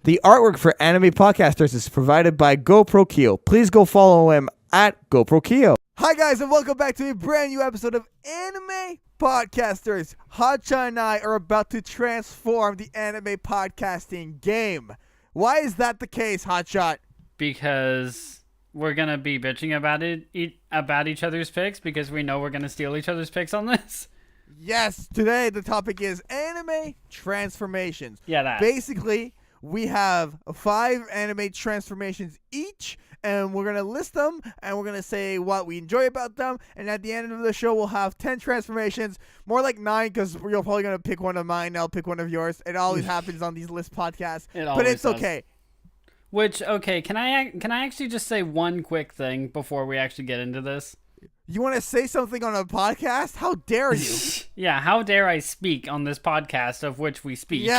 The artwork for Anime Podcasters is provided by GoProKyo. Please go follow him at GoProKyo. Hi guys, and welcome back to a brand new episode of Anime Podcasters. Hotshot and I are about to transform the anime podcasting game. Why is that the case, Hotshot? Because we're gonna be bitching about about each other's picks because we know we're gonna steal each other's picks on this. Yes, today the topic is anime transformations. Yeah, that. Basically, we have 5 anime transformations each, and we're going to list them, and we're going to say what we enjoy about them, and at the end of the show, we'll have 10 transformations, more like 9, because you're probably going to pick one of mine, I'll pick one of yours. It always happens on these list podcasts, but it's okay. Which, okay, can I actually just say one quick thing before we actually get into this? You want to say something on a podcast? How dare you? Yeah, how dare I speak on this podcast of which we speak?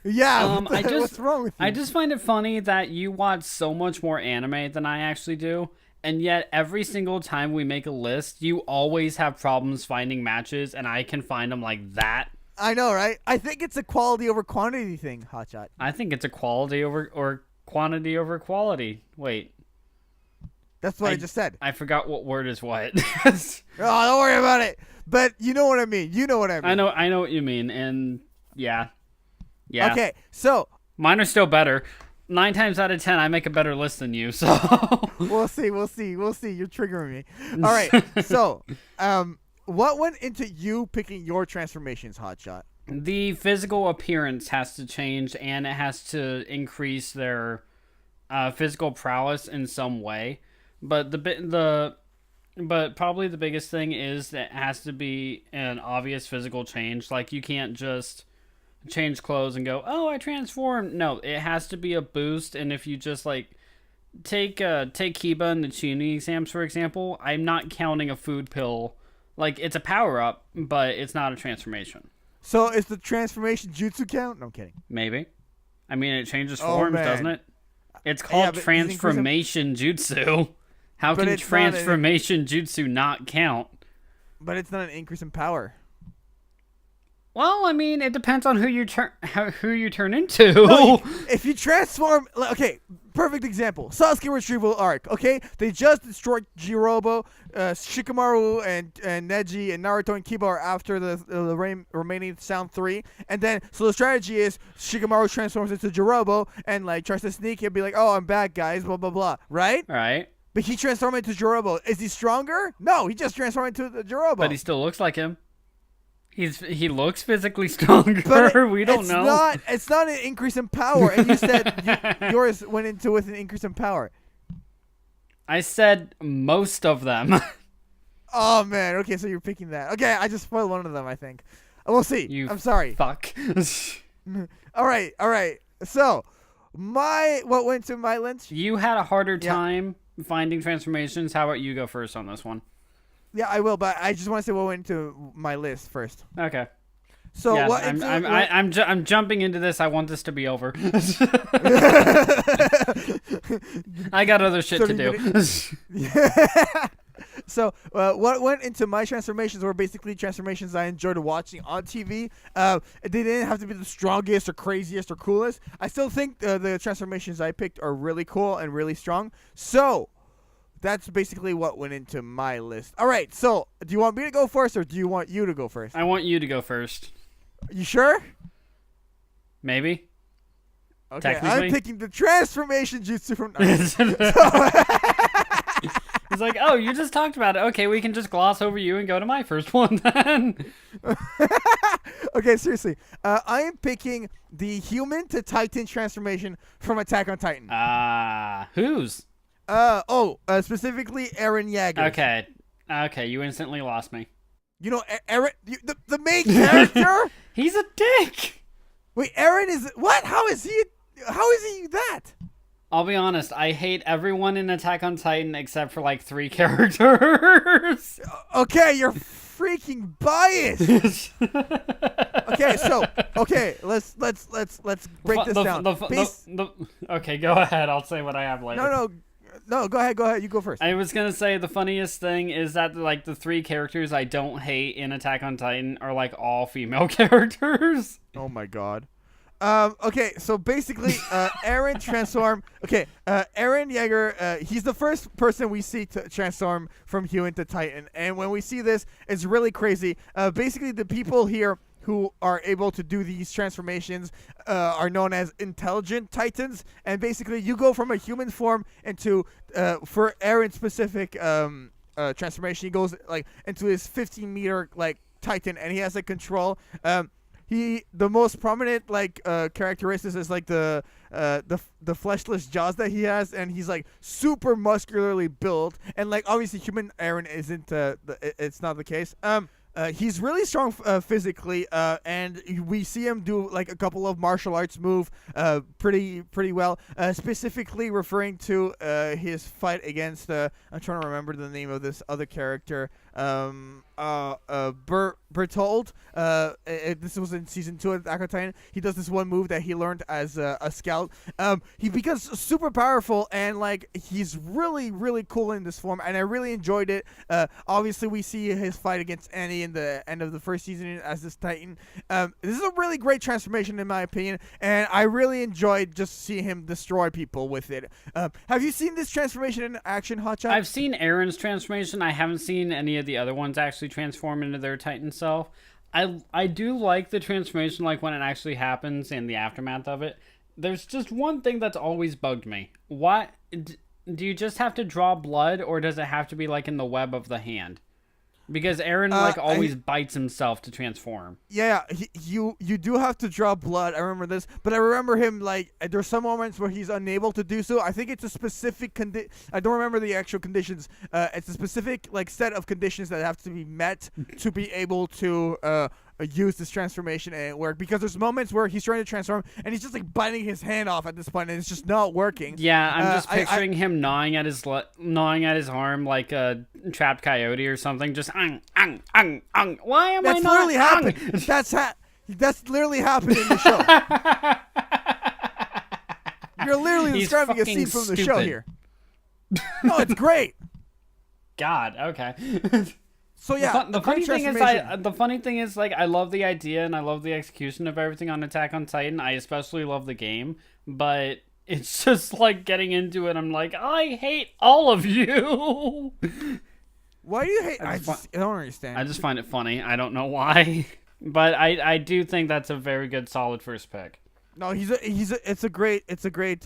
Yeah, what's wrong with you? I just find it funny that you watch so much more anime than I actually do, and yet every single time we make a list, you always have problems finding matches, and I can find them like that. I know, right? I think it's a quality over quantity thing, Hotshot. I think it's a quality over or quantity over quality. Wait. That's what I just said. I forgot what word is what. Oh, don't worry about it. But you know what I mean. You know what I mean. I know what you mean, and yeah. Yeah. Okay, so mine are still better. 9 times out of 10, I make a better list than you. So we'll see. You're triggering me. All right. So, what went into you picking your transformations, Hotshot? The physical appearance has to change, and it has to increase their physical prowess in some way. But but probably the biggest thing is that it has to be an obvious physical change. Like, you can't just change clothes and go, oh, I transformed. No, it has to be a boost. And if you just like take Kiba and the tuning exams, for example, I'm not counting a food pill. Like, it's a power up, but it's not a transformation. So is the transformation jutsu count? No, I'm kidding. Maybe. I mean, it changes forms, doesn't it? It's called transformation jutsu. How can transformation jutsu not count? But it's not an increase in power. Well, I mean, it depends on who you turn into. No, if you transform, okay, perfect example. Sasuke retrieval arc. Okay, they just destroyed Jirobo, Shikamaru, and Neji, and Naruto and Kiba are after the remaining Sound 3, and then so the strategy is Shikamaru transforms into Jirobo and like tries to sneak and be like, oh, I'm back, guys, blah blah blah. Right? Right. But he transformed into Jirobo. Is he stronger? No, he just transformed into the Jirobo. But he still looks like him. He looks physically stronger. We don't know. It's not an increase in power. And you said yours went into with an increase in power. I said most of them. Oh man. Okay, so you're picking that. Okay, I just spoiled one of them, I think. We'll see. I'm sorry. Fuck. All right. So what went to my list? You had a harder time finding transformations. How about you go first on this one? Yeah, I will, but I just want to say what went into my list first. Okay. So yes, what? I'm jumping into this. I want this to be over. I got other shit to do. So what went into my transformations were basically transformations I enjoyed watching on TV. They didn't have to be the strongest or craziest or coolest. I still think the transformations I picked are really cool and really strong. So that's basically what went into my list. All right, so do you want me to go first or do you want you to go first? I want you to go first. You sure? Maybe. Okay, I'm picking the transformation jutsu from It's like, oh, you just talked about it. Okay, we can just gloss over you and go to my first one then. Okay, seriously. I am picking the human to Titan transformation from Attack on Titan. Whose? Specifically Eren Yeager. Okay, you instantly lost me. You know, Eren, the main character? He's a dick. Wait, Eren is what? How is he that? I'll be honest, I hate everyone in Attack on Titan except for like 3 characters. Okay, you're freaking biased. Let's break this down. Okay, go ahead. I'll say what I have later. No, go ahead. You go first. I was gonna say the funniest thing is that like the 3 characters I don't hate in Attack on Titan are like all female characters. Oh my god. Okay, so basically, Eren transform. Okay, Eren Yeager. He's the first person we see to transform from human to Titan, and when we see this, it's really crazy. Basically, the people here who are able to do these transformations are known as intelligent Titans, and basically, you go from a human form into, for Eren specific transformation, he goes like into his 15-meter like Titan, and he has like control. The most prominent like characteristics is like the fleshless jaws that he has, and he's like super muscularly built, and like obviously human Eren isn't it's not the case. He's really strong physically, and we see him do like a couple of martial arts move pretty well. Specifically referring to his fight against I'm trying to remember the name of this other character. Bertold. This was in season 2 of Attack on Titan. He does this one move that he learned as a scout. He becomes super powerful, and like he's really cool in this form, and I really enjoyed it. Obviously, we see his fight against Annie in the end of the first season as this Titan. This is a really great transformation in my opinion, and I really enjoyed just seeing him destroy people with it. Have you seen this transformation in action, Hotshot? I've seen Eren's transformation. I haven't seen any of the other ones actually transform into their Titan self. I do like the transformation, like when it actually happens and the aftermath of it. There's just one thing that's always bugged me. Why do you just have to draw blood, or does it have to be like in the web of the hand? Because Eren always bites himself to transform. Yeah, you do have to draw blood. I remember this, but I remember him like there's some moments where he's unable to do so. I think it's a specific I don't remember the actual conditions. It's a specific like set of conditions that have to be met to be able to use this transformation and it work, because there's moments where he's trying to transform and he's just like biting his hand off at this point, and it's just not working. Yeah, I'm just picturing him gnawing at his arm like a trapped coyote or something. Just Why am I not? That's literally happened. That's literally happened in the show. You're literally describing a scene from the show here. No, it's great. God, okay. So yeah, the funny thing is, like, I love the idea and I love the execution of everything on Attack on Titan. I especially love the game, but it's just like getting into it, I'm like, I hate all of you. Why do you hate? I don't understand. I just find it funny. I don't know why, but I do think that's a very good, solid first pick. No, it's a great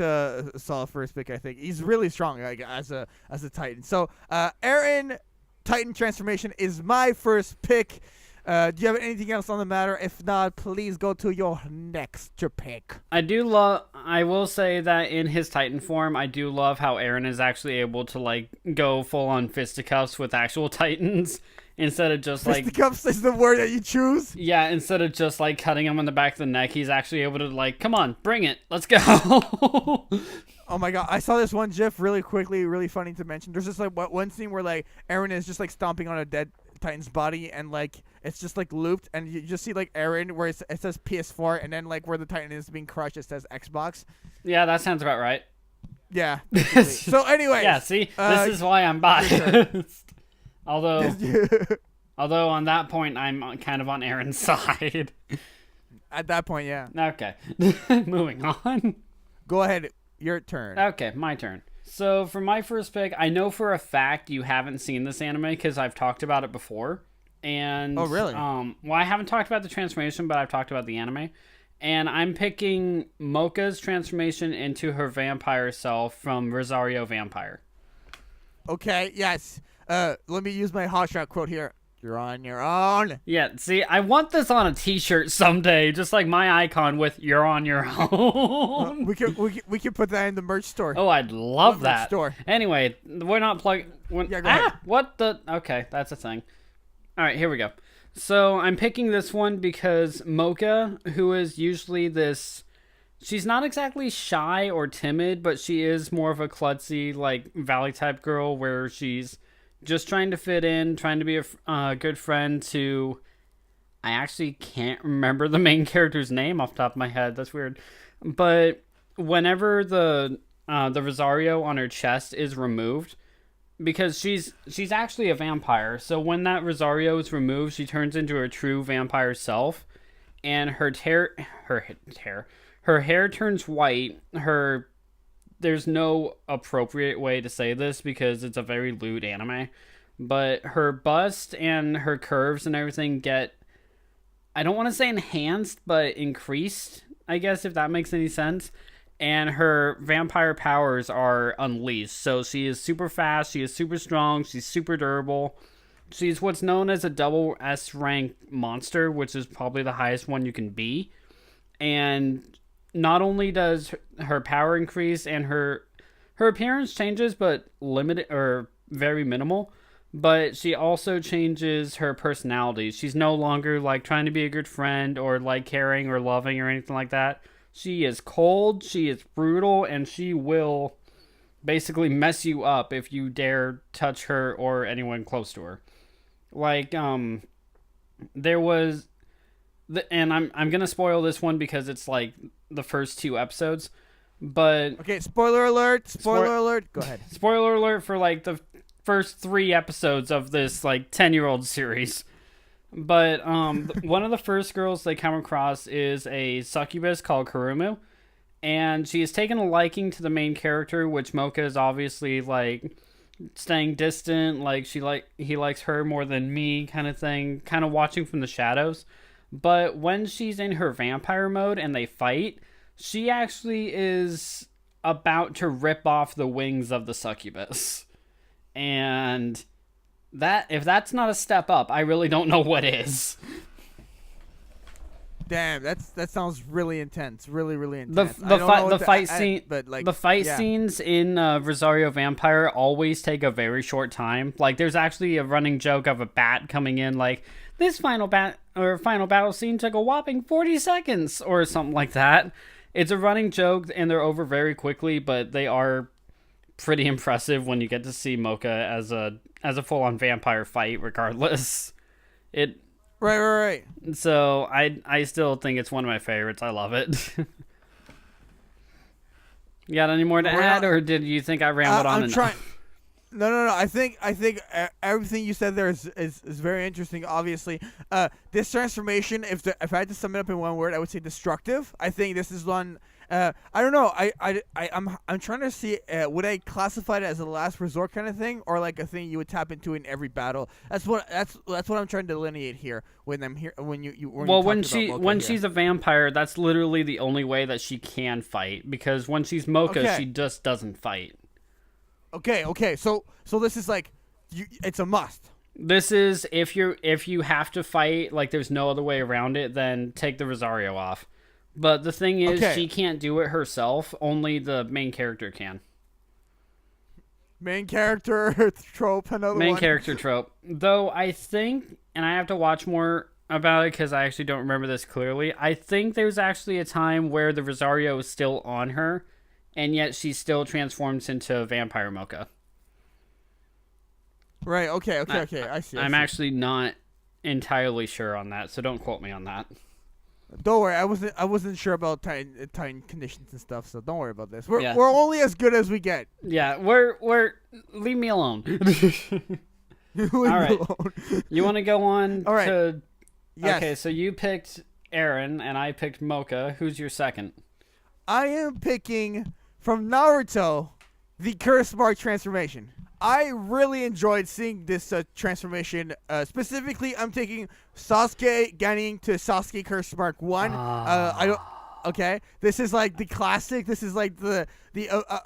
solid first pick. I think he's really strong, like as a Titan. So Eren Titan transformation is my first pick. Do you have anything else on the matter? If not, please go to your next pick. I will say that in his Titan form, I do love how Eren is actually able to like go full on fisticuffs with actual Titans instead of just like fisticuffs is the word that you choose. Yeah, instead of just like cutting him on the back of the neck, he's actually able to like, come on, bring it, let's go. Oh my god, I saw this one GIF really quickly, really funny to mention. There's just like one scene where like Eren is just like stomping on a dead Titan's body, and like it's just like looped, and you just see like Eren where it says PS4, and then like where the Titan is being crushed, it says Xbox. Yeah, that sounds about right. Yeah. So anyway. Yeah, see, this is why I'm biased. Although on that point, I'm kind of on Eren's side. At that point, yeah. Okay, moving on. Go ahead. Your turn. Okay, my turn. So for my first pick, I know for a fact you haven't seen this anime because I've talked about it before. And oh, really? Well, I haven't talked about the transformation, but I've talked about the anime. And I'm picking Mocha's transformation into her vampire self from Rosario Vampire. Okay, yes. Let me use my Hotshot quote here. You're on your own. Yeah, see, I want this on a t-shirt someday, just like my icon with "You're on your own." We can put that in the merch store. Oh, I'd love that. Store. Anyway, we're not plugging. Yeah, go ahead. What the? Okay, that's a thing. All right, here we go. So I'm picking this one because Mocha, who is usually this, she's not exactly shy or timid, but she is more of a klutzy, like valley type girl, where she's just trying to fit in, trying to be a good friend to... I actually can't remember the main character's name off the top of my head. That's weird. But whenever the Rosario on her chest is removed, because she's actually a vampire, so when that Rosario is removed, she turns into her true vampire self. and her hair turns white. There's no appropriate way to say this because it's a very lewd anime, but her bust and her curves and everything get, I don't want to say enhanced, but increased, I guess, if that makes any sense. And her vampire powers are unleashed. So she is super fast, she is super strong, she's super durable. She's what's known as a double S rank monster, which is probably the highest one you can be. And not only does her power increase and her appearance changes, but limited or very minimal, but she also changes her personality. She's no longer like trying to be a good friend or like caring or loving or anything like that. She is cold, she is brutal, and she will basically mess you up if you dare touch her or anyone close to her. Like, there was, and I'm gonna spoil this one because it's like the first 2 episodes, but okay, spoiler alert, spoiler alert. Go ahead. Spoiler alert for like the first 3 episodes of this like 10-year-old series. But one of the first girls they come across is a succubus called Kurumu, and she has taken a liking to the main character, which Mocha is obviously like staying distant, like he likes her more than me kind of thing, kind of watching from the shadows. But when she's in her vampire mode and they fight, she actually is about to rip off the wings of the succubus. And that, if that's not a step up, I really don't know what is. Damn, that sounds really intense, really intense. The fight yeah. scenes in Rosario Vampire always take a very short time. Like, there's actually a running joke of a bat coming in, like, this final battle scene took a whopping 40 seconds or something like that. It's a running joke, and they're over very quickly, but they are pretty impressive when you get to see Mocha as a full-on vampire fight. Regardless, Right. So I still think it's one of my favorites. I love it. You got any more to add, or did you think I rambled on enough? No. I think everything you said there is very interesting. Obviously, this transformation, if I had to sum it up in one word, I would say destructive. I think this is one. I don't know. I'm trying to see. Would I classify it as a last resort kind of thing, or like a thing you would tap into in every battle? That's what I'm trying to delineate here. When I'm here, when she's a vampire, that's literally the only way that she can fight. Because when she's Mocha, she just doesn't fight. Okay. So this is like, it's a must. This is if you have to fight, like there's no other way around it, then take the Rosario off. But the thing is, she can't do it herself. Only the main character can. Main character trope, another one. Main character trope. Though I think, and I have to watch more about it because I actually don't remember this clearly, I think there's actually a time where the Rosario is still on her, and yet she still transforms into Vampire Mocha. Right, okay. I see. I'm actually not entirely sure on that, so don't quote me on that. Don't worry, I wasn't sure about time conditions and stuff, so don't worry about this. We're only as good as we get. Yeah, we're leave me alone. All right. You want to go on? All right. To... Yes. Okay, so you picked Eren and I picked Mocha. Who's your second? I am picking from Naruto the Curse Mark transformation. I really enjoyed seeing this transformation. Specifically, I'm taking Sasuke getting to Sasuke Curse Mark 1. I don't. Okay, this is like the classic. This is like the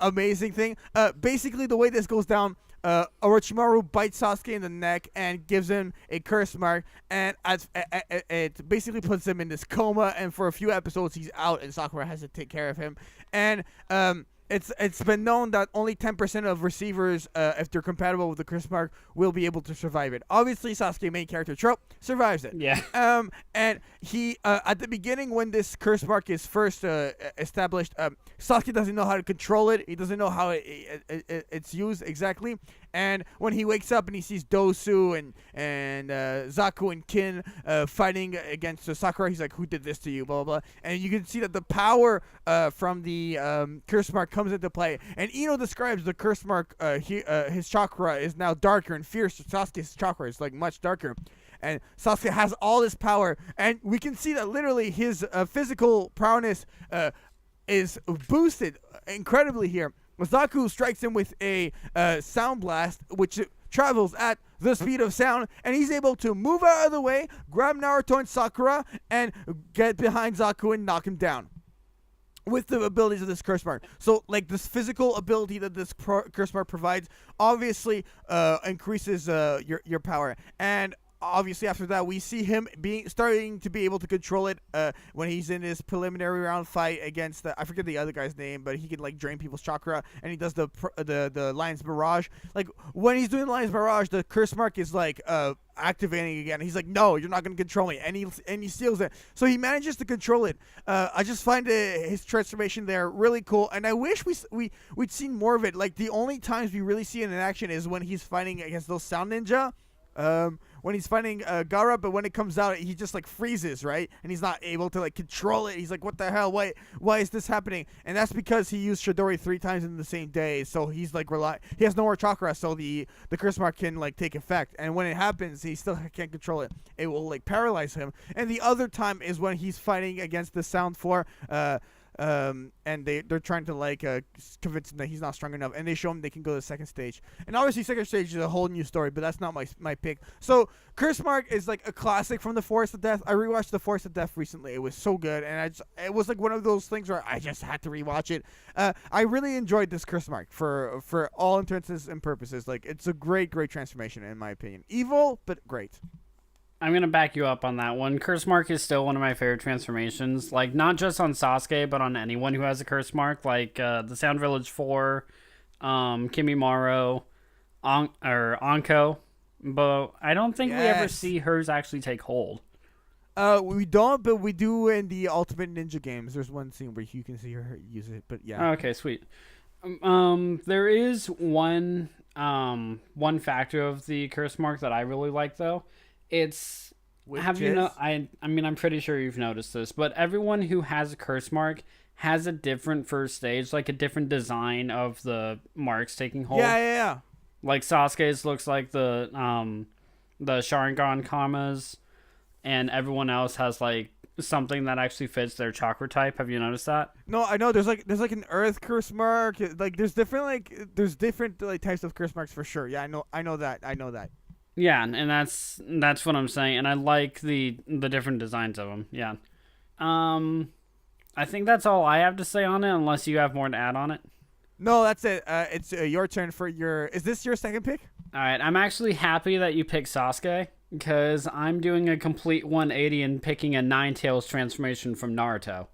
amazing thing. Basically, the way this goes down, Orochimaru bites Sasuke in the neck and gives him a curse mark, and it basically puts him in this coma. And for a few episodes, he's out, and Sakura has to take care of him. And it's been known that only 10% of receivers, if they're compatible with the curse mark, will be able to survive it. Obviously, Sasuke, main character trope, survives it. Yeah. And he at the beginning, when this curse mark is first established, Sasuke doesn't know how to control it. He doesn't know how it's used exactly. And when he wakes up and he sees Dosu and Zaku and Kin fighting against Sakura, he's like, "Who did this to you?" Blah blah blah. And you can see that the power from the curse mark comes into play. And Ino describes the curse mark. His chakra is now darker and fierce. Sasuke's chakra is like much darker. And Sasuke has all this power, and we can see that literally his physical prowess is boosted incredibly here. Zaku strikes him with a sound blast, which travels at the speed of sound, and he's able to move out of the way, grab Naruto and Sakura, and get behind Zaku and knock him down with the abilities of this curse mark. So, like, this physical ability that this curse mark provides obviously increases your power. And obviously after that we see him starting to be able to control it when he's in his preliminary round fight against I forget the other guy's name, but he can like drain people's chakra, and he does the Lion's Barrage. Like when he's doing the Lion's Barrage, the curse mark is like activating again. He's like, "No, you're not going to control me," and he steals it. So he manages to control it. I just find his transformation there really cool, and I wish we'd seen more of it. Like the only times we really see it in action is when he's fighting against those Sound Ninja. When he's fighting Gaara, but when it comes out, he just like freezes, right? And he's not able to like control it. He's like, "What the hell? Why is this happening?" And that's because he used Chidori 3 times in the same day. So he's like he has no more chakra, so the curse mark can like take effect. And when it happens, he still can't control it. It will like paralyze him. And the other time is when he's fighting against the Sound 4. And they're trying to like convince him that he's not strong enough, and they show him they can go to the second stage. And obviously second stage is a whole new story, but that's not my pick. So curse mark is like a classic from the Forest of Death. I rewatched the Forest of Death recently. It was so good, and it was like one of those things where I just had to rewatch it. I really enjoyed this curse mark for all intents and purposes. Like it's a great transformation in my opinion. Evil but great. I'm going to back you up on that one. Curse Mark is still one of my favorite transformations. Like, not just on Sasuke, but on anyone who has a Curse Mark. Like, the Sound Village 4, Kimimaro, Anko. But I don't think we ever see hers actually take hold. We don't, but we do in the Ultimate Ninja games. There's one scene where you can see her use it, but yeah. Okay, sweet. There is one factor of the Curse Mark that I really like, though. It's I mean, I'm pretty sure you've noticed this, but everyone who has a curse mark has a different first stage, like a different design of the marks taking hold. Yeah. Like Sasuke's looks like the Sharingan kamas, and everyone else has like something that actually fits their chakra type. Have you noticed that? No, I know there's like an earth curse mark. Like there's different like types of curse marks for sure. Yeah, I know that. Yeah, and that's what I'm saying, and I like the different designs of them. Yeah. I think that's all I have to say on it, unless you have more to add on it. No, that's it. It's your turn for your... Is this your second pick? All right, I'm actually happy that you picked Sasuke, because I'm doing a complete 180 and picking a Ninetales transformation from Naruto.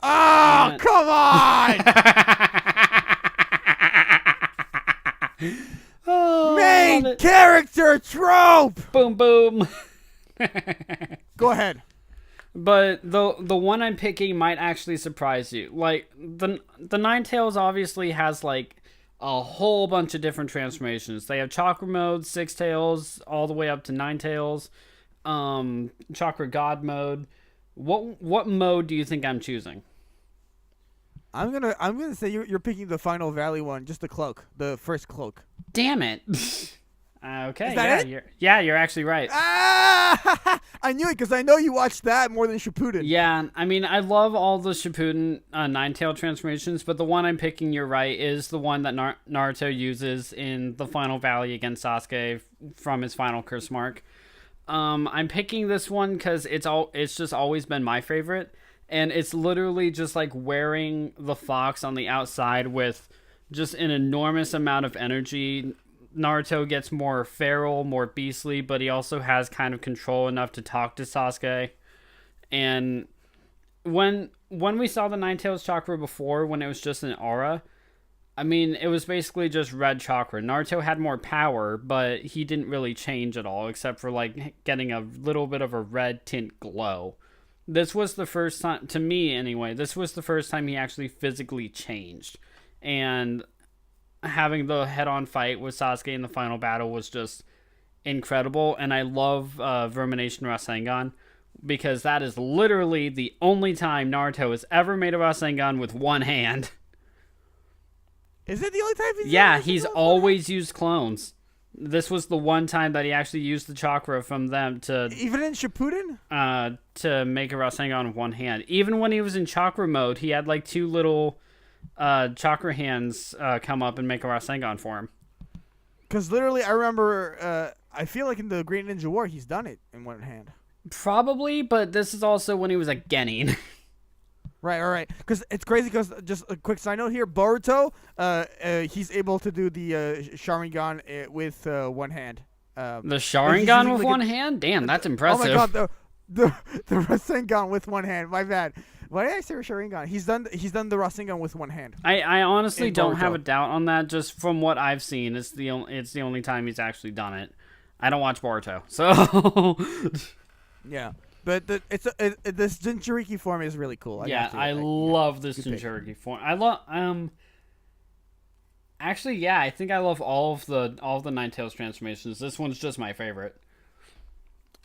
Oh, come on! Main character trope! Boom, boom. Go ahead. But the one I'm picking might actually surprise you. Like, the Ninetales obviously has, like, a whole bunch of different transformations. They have Chakra Mode, Six Tails, all the way up to Ninetales. Chakra God Mode. What mode do you think I'm choosing? I'm gonna say you're picking the Final Valley one, just the cloak, the first cloak. Damn it. Okay. Is that it? You're actually right. Ah! I knew it because I know you watched that more than Shippuden. Yeah, I mean, I love all the Shippuden Ninetale transformations, but the one I'm picking, you're right, is the one that Naruto uses in the Final Valley against Sasuke from his final curse mark. I'm picking this one because it's just always been my favorite, and it's literally just like wearing the fox on the outside with just an enormous amount of energy. Naruto gets more feral, more beastly, but he also has kind of control enough to talk to Sasuke. And when we saw the Ninetales chakra before, when it was just an aura, I mean, it was basically just red chakra. Naruto had more power, but he didn't really change at all, except for like getting a little bit of a red tint glow. This was the first time, to me anyway, this was the first time he actually physically changed. And having the head-on fight with Sasuke in the final battle was just incredible, and I love Vermination Rasengan because that is literally the only time Naruto has ever made a Rasengan with one hand. Is it the only time He's always used clones. This was the one time that he actually used the chakra from them to... Even in Shippuden? To make a Rasengan with one hand. Even when he was in chakra mode, he had like two little chakra hands come up and make a Rasengan for him. Because literally, I remember, I feel like in the Great Ninja War, he's done it in one hand. Probably, but this is also when he was a Genin. Right. Because it's crazy. Because just a quick side note here, Boruto, he's able to do the Sharingan with one hand. The Sharingan with one hand? Damn, that's impressive. Oh my god, the Rasengan with one hand. My bad. Why did I say Sharingan? He's done the Rasengan with one hand. I honestly don't have a doubt on that. Just from what I've seen, it's the only time he's actually done it. I don't watch Boruto, so yeah. But this Jinchuriki form is really cool. I love this Jinchuriki form. I love Actually, yeah, I think I love all of the Ninetales transformations. This one's just my favorite.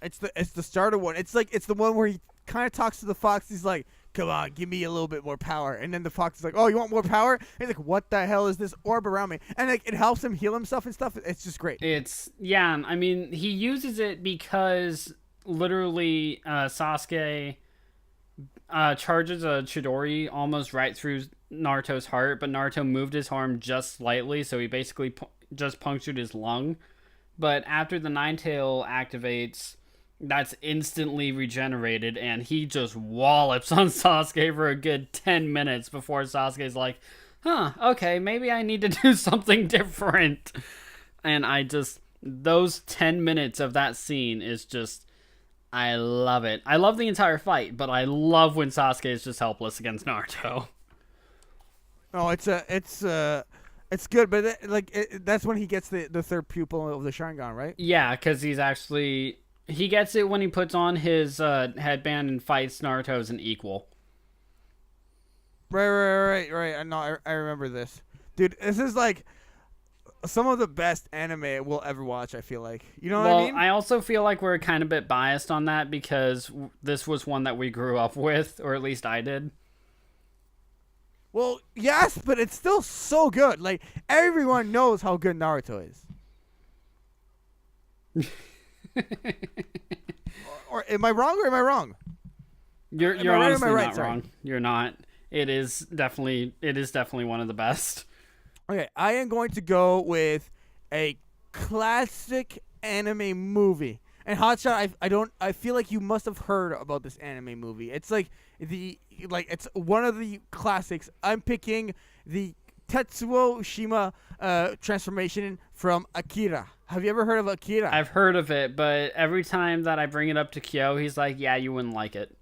It's the starter one. It's the one where he kind of talks to the fox. He's like, "Come on, give me a little bit more power." And then the fox is like, "Oh, you want more power?" And he's like, "What the hell is this orb around me?" And like it helps him heal himself and stuff. It's just great. I mean, he uses it because literally Sasuke charges a Chidori almost right through Naruto's heart, but Naruto moved his arm just slightly, so he basically just punctured his lung. But after the Ninetail activates, that's instantly regenerated, and he just wallops on Sasuke for a good 10 minutes before Sasuke's like, okay, maybe I need to do something different. And those 10 minutes of that scene is just, I love it. I love the entire fight, but I love when Sasuke is just helpless against Naruto. Oh, it's good, but that's when he gets the third pupil of the Sharingan, right? Yeah, because he gets it when he puts on his headband and fights Naruto as an equal. Right. I remember this, dude. This is like some of the best anime we'll ever watch. I feel like, you know what I mean? I also feel like we're kind of a bit biased on that because this was one that we grew up with, or at least I did. Well, yes, but it's still so good. Like, everyone knows how good Naruto is. or am I wrong or am I wrong? You're honestly not wrong. You're not. It is definitely one of the best. Okay, I am going to go with a classic anime movie. And Hotshot, I feel like you must have heard about this anime movie. It's it's one of the classics. I'm picking the Tetsuo Shima transformation from Akira. Have you ever heard of Akira? I've heard of it, but every time that I bring it up to Kyo, he's like, "Yeah, you wouldn't like it."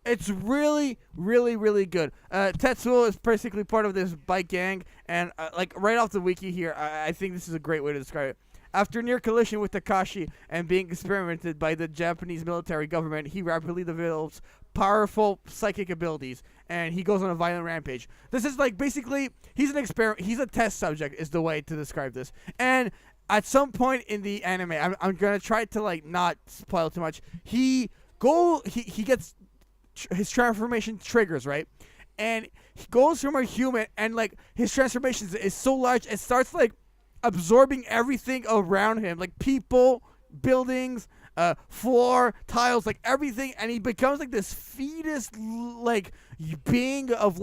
It's really, really, really good. Tetsuo is basically part of this bike gang, and right off the wiki here, I think this is a great way to describe it. After near collision with Takashi and being experimented by the Japanese military government, he rapidly develops powerful psychic abilities, and he goes on a violent rampage. This is basically, he's an experiment. He's a test subject is the way to describe this. And at some point in the anime, I'm gonna try to not spoil too much. He gets his transformation triggers, right? And he goes from a human, and his transformation is so large, it starts absorbing everything around him, like people, buildings, floor, tiles, everything, and he becomes this fetus being of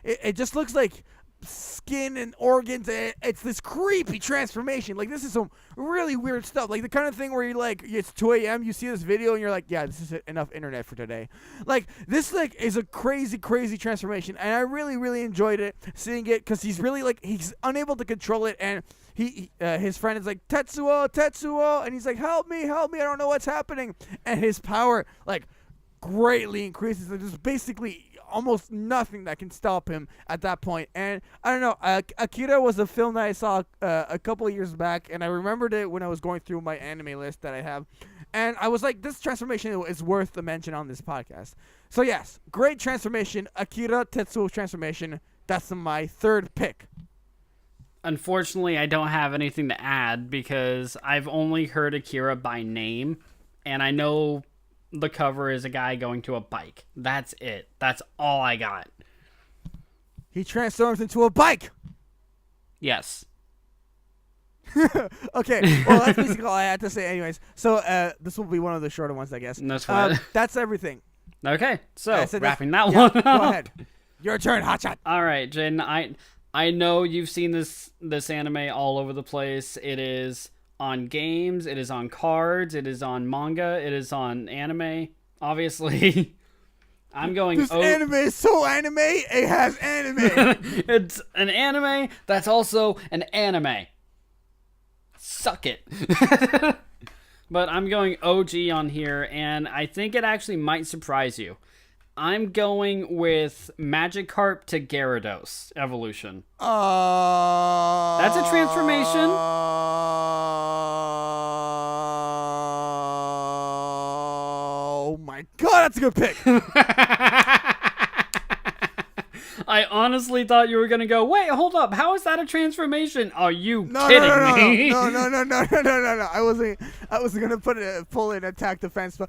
it just looks like skin and organs. It's this creepy transformation. This is some really weird stuff, the kind of thing where you're it's 2 a.m. you see this video and you're like, yeah, this is enough internet for today. This is a crazy transformation, and I really, really enjoyed it, seeing it, because he's really he's unable to control it, and his friend is like, Tetsuo, and he's like, help me, I don't know what's happening, and his power greatly increases, and there's basically almost nothing that can stop him at that point. And I don't know, Akira was a film that I saw a couple of years back, and I remembered it when I was going through my anime list that I have, and I was like, this transformation is worth the mention on this podcast. So yes, great transformation, Akira Tetsuo transformation. That's my third pick. unfortunately, I don't have anything to add because I've only heard Akira by name, and I know the cover is a guy going to a bike. That's it. That's all I got. He transforms into a bike. Yes. Okay, well, that's basically all I had to say anyways. So this will be one of the shorter ones, I guess. That's fine. That's everything. Okay, so So wrapping that yeah, one up. Go ahead. Your turn, Hotshot. All right, Jaden, I know you've seen this anime all over the place. It is on games, it is on cards, it is on manga, it is on anime. Obviously, I'm going. This anime is so anime. It has anime. It's an anime that's also an anime. Suck it. But I'm going OG on here, and I think it actually might surprise you. I'm going with Magikarp to Gyarados evolution. That's a transformation. Oh my god, that's a good pick. I honestly thought you were going to go, wait, hold up. How is that a transformation? Are you kidding me? No. I wasn't gonna pull in attack defense, but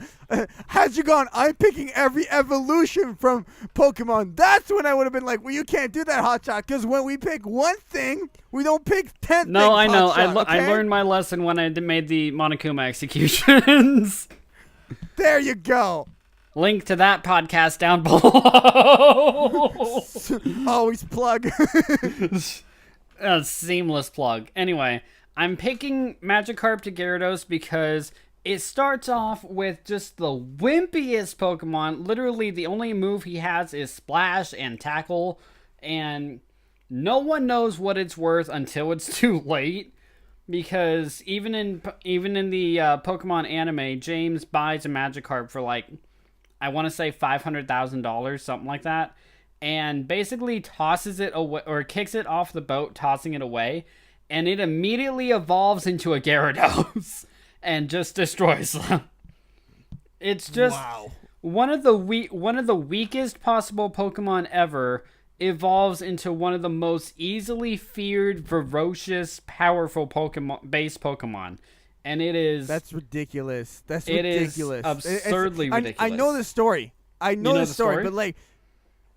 had you gone, I'm picking every evolution from Pokemon. That's when I would have been like, well, you can't do that, Hotshot, because when we pick one thing, we don't pick 10 things. No, I know. Hotshot, okay? I learned my lesson when I made the Monokuma executions. There you go. Link to that podcast down below. Always plug. A seamless plug. Anyway, I'm picking Magikarp to Gyarados because it starts off with just the wimpiest Pokemon. Literally, the only move he has is Splash and Tackle, and no one knows what it's worth until it's too late. Because even in the Pokemon anime, James buys a Magikarp for like, I want to say $500,000, something like that, and basically tosses it away or kicks it off the boat, tossing it away, and it immediately evolves into a Gyarados and just destroys them. It's just one of the weakest possible Pokemon ever evolves into one of the most easily feared, ferocious, powerful base Pokemon. And it is... That's ridiculous. That's it ridiculous. Is absurdly ridiculous. I know the story. I know the story, but like...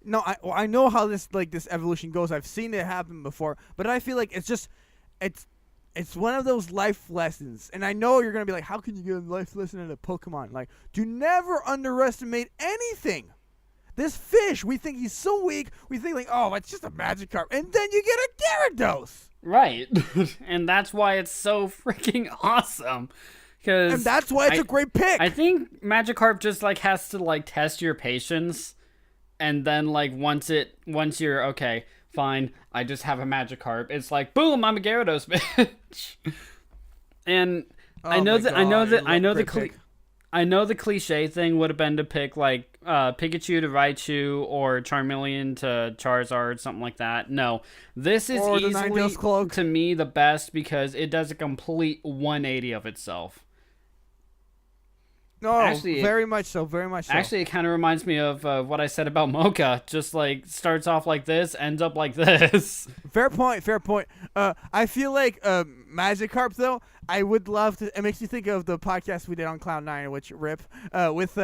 No, I know how this evolution goes. I've seen it happen before. But I feel like it's just... It's one of those life lessons. And I know you're going to be like, how can you get a life lesson in a Pokemon? Like, do never underestimate anything. This fish, we think he's so weak. We think like, oh, it's just a Magikarp. And then you get a Gyarados. Right. And that's why it's so freaking awesome. And that's why it's a great pick. I think Magikarp just like has to like test your patience, and then like once you're okay, fine, I just have a Magikarp. It's like, boom, I'm a Gyarados, bitch. And I know the cliche thing would have been to pick like Pikachu to Raichu or Charmeleon to Charizard, something like that. No, this is easily to me the best because it does a complete 180 of itself. No, actually, very much so. Actually, it kind of reminds me of what I said about Mocha. Just like starts off like this, ends up like this. Fair point. I feel like Magikarp, though, I would love to. It makes me think of the podcast we did on Cloud9, which rip with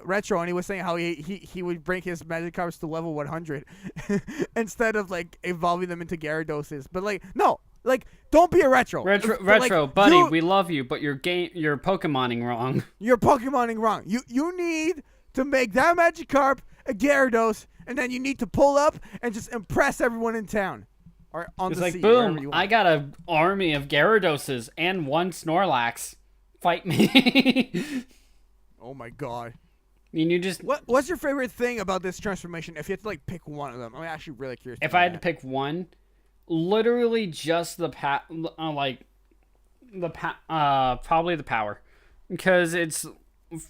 Retro, and he was saying how he would bring his Magikarps to level 100 instead of like evolving them into Gyaradoses. But like, no. Like, don't be a retro. Retro, like, buddy, we love you, but you're Pokemoning wrong. You're Pokemoning wrong. You need to make that Magikarp a Gyarados, and then you need to pull up and just impress everyone in town. Or on the sea. It's like, boom, I got an army of Gyaradoses and one Snorlax. Fight me. Oh my god. And you just... What's your favorite thing about this transformation if you had to, like, pick one of them? I'm actually really curious. If I had to pick one... Literally just probably the power, because it's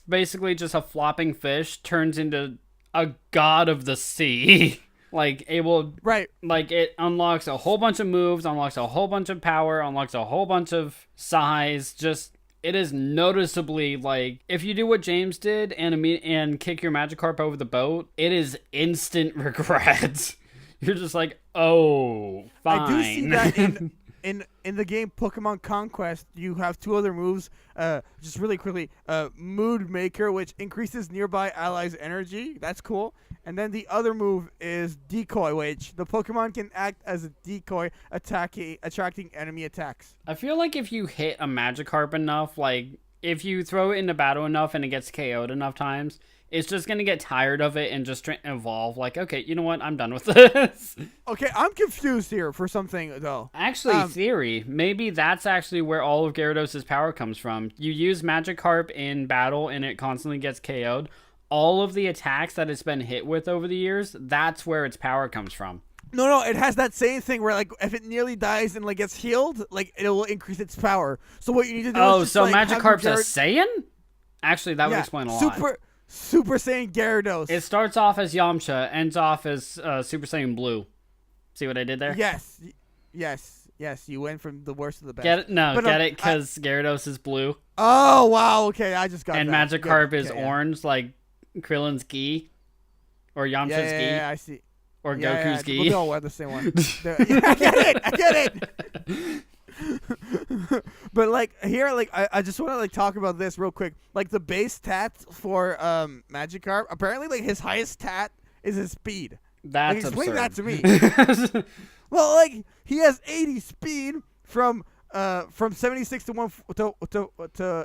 basically just a flopping fish turns into a god of the sea. Like it unlocks a whole bunch of moves, unlocks a whole bunch of power, unlocks a whole bunch of size. Just it is noticeably like if you do what James did and kick your Magikarp over the boat, it is instant regret. You're just like, oh, fine. I do see that in the game Pokemon Conquest, you have two other moves. Just really quickly, Mood Maker, which increases nearby allies' energy. That's cool. And then the other move is Decoy, which the Pokemon can act as a decoy, attracting enemy attacks. I feel like if you hit a Magikarp enough, like if you throw it into battle enough and it gets KO'd enough times, it's just going to get tired of it and just evolve. Like, okay, you know what? I'm done with this. Okay, I'm confused here for something, though. Actually, theory. Maybe that's actually where all of Gyarados' power comes from. You use Magikarp in battle and it constantly gets KO'd. All of the attacks that it's been hit with over the years, that's where its power comes from. No, it has that same thing where, like, if it nearly dies and, like, gets healed, like, it will increase its power. So what you need to do is just, so like, Magikarp's a Saiyan? Actually, that would explain a lot. Super Saiyan Gyarados. It starts off as Yamcha, ends off as Super Saiyan Blue. See what I did there? Yes. You went from the worst to the best. Get it? No, get it? Because Gyarados is blue. Oh, wow. Okay, I just got and that. And Magikarp is orange, like Krillin's gi. Or Yamcha's gi. Yeah, I see. Or Goku's gi. We all wear the same one. I get it. But like here, like I just want to like talk about this real quick. Like the base stats for Magikarp, apparently like his highest stat is his speed. That's like, explain absurd. that to me. Well, like he has 80 speed from 76 to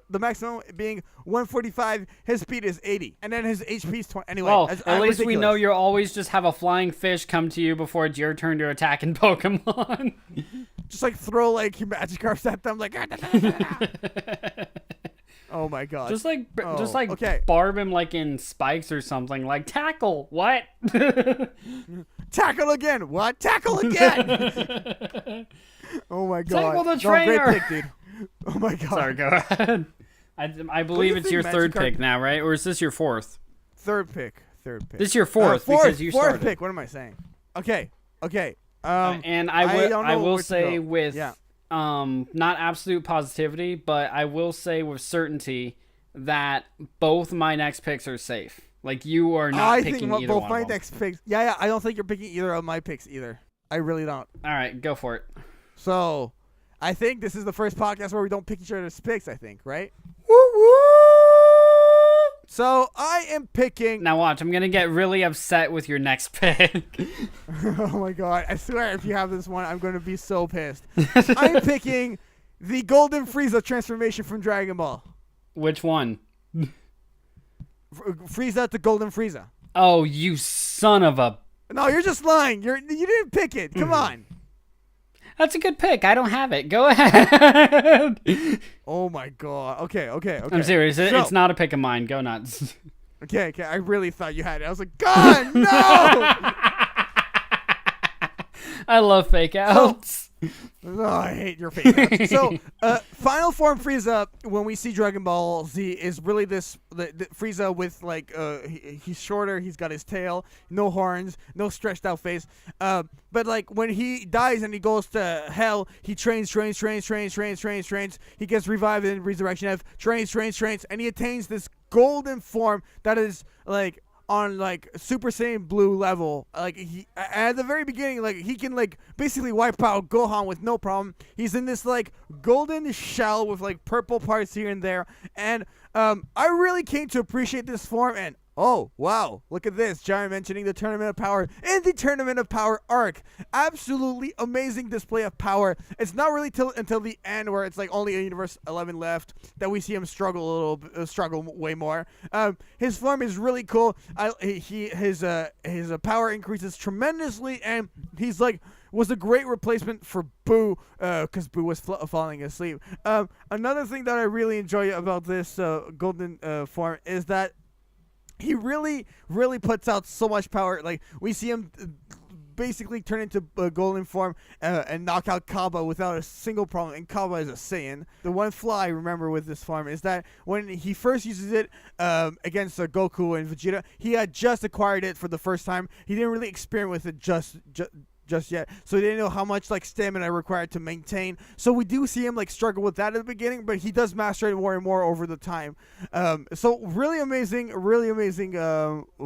the maximum being 145. His speed is 80, and then his HP is 20. Anyway, well, at least ridiculous. we know you'll always just have a flying fish come to you before it's your turn to attack in Pokemon. Just like throw like Magikarps at them, like. Oh my god! Just like okay. barb him like in spikes or something. Like tackle what? Tackle again. What? Tackle again. Oh my god! Tackle the trainer. Great pick, dude. Oh my god! Sorry, go ahead. I believe it's your third pick now, right? Or is this your fourth? Third pick. This is your fourth because you started. Fourth pick. What am I saying? Okay. And I will say with not absolute positivity, but I will say with certainty that both my next picks are safe. Like you are not picking either both one my of them. next picks. Yeah. I don't think you're picking either of my picks either. I really don't. All right, go for it. So, I think this is the first podcast where we don't pick each other's picks. I think, right? Woo woo! So I am picking. Now watch, I'm gonna get really upset with your next pick. Oh my god! I swear, if you have this one, I'm gonna be so pissed. I'm picking the Golden Frieza transformation from Dragon Ball. Which one? Frieza to Golden Frieza. Oh, you son of a! No, you're just lying. You didn't pick it. Come on. That's a good pick. I don't have it. Go ahead. Oh my god. Okay. I'm serious. It's not a pick of mine. Go nuts. Okay. I really thought you had it. I was like, God, no! I love fake outs. Oh, I hate your fake outs. So, final form Frieza, when we see Dragon Ball Z, is really the Frieza with like he's shorter. He's got his tail, no horns, no stretched out face. But like when he dies and he goes to hell, he trains. He gets revived in Resurrection F. Trains, and he attains this golden form that is like on like Super Saiyan Blue level. Like he at the very beginning, like he can like basically wipe out Gohan with no problem. He's in this like golden shell with like purple parts here and there, and I really came to appreciate this form. And oh wow, look at this, Jaian mentioning the Tournament of Power in the Tournament of Power arc. Absolutely amazing display of power. It's not really until the end where it's like only a Universe 11 left that we see him struggle way more. His form is really cool. His power increases tremendously, and he's like was a great replacement for Boo, because Boo was falling asleep. Another thing that I really enjoy about this golden form is that he really puts out so much power. Like we see him basically turn into a golden form and knock out Kaba without a single problem. And Kaba is a Saiyan. The one flaw I remember with this form is that when he first uses it against Goku and Vegeta, he had just acquired it for the first time. He didn't really experiment with it just yet, so he didn't know how much like stamina required to maintain. So we do see him like struggle with that at the beginning, but he does master it more and more over the time. So really amazing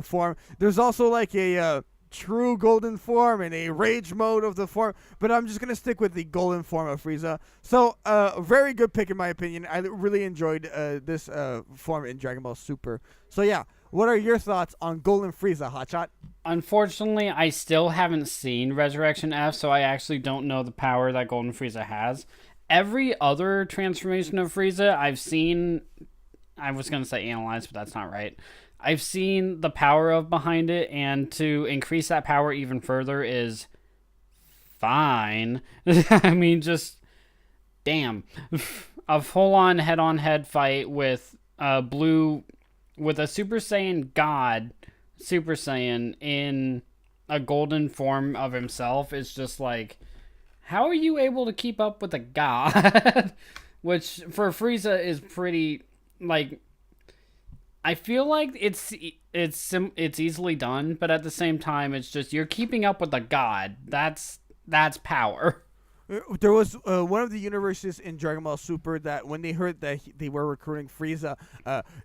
form. There's also like a true golden form and a rage mode of the form, but I'm just gonna stick with the golden form of Frieza. So, very good pick in my opinion. I really enjoyed this form in Dragon Ball Super. So yeah, what are your thoughts on Golden Frieza, Hotshot? Unfortunately, I still haven't seen Resurrection F, so I actually don't know the power that Golden Frieza has. Every other transformation of Frieza I've seen, I was going to say analyzed, but that's not right. I've seen the power of behind it, and to increase that power even further is fine. I mean, just damn. A full-on head-on-head fight with Blue, with a Super Saiyan God, Super Saiyan in a golden form of himself is just like, how are you able to keep up with a god? Which for Frieza is pretty, like, I feel like it's easily done, but at the same time it's just you're keeping up with a god. That's power. There was one of the universes in Dragon Ball Super that when they heard that they were recruiting Frieza,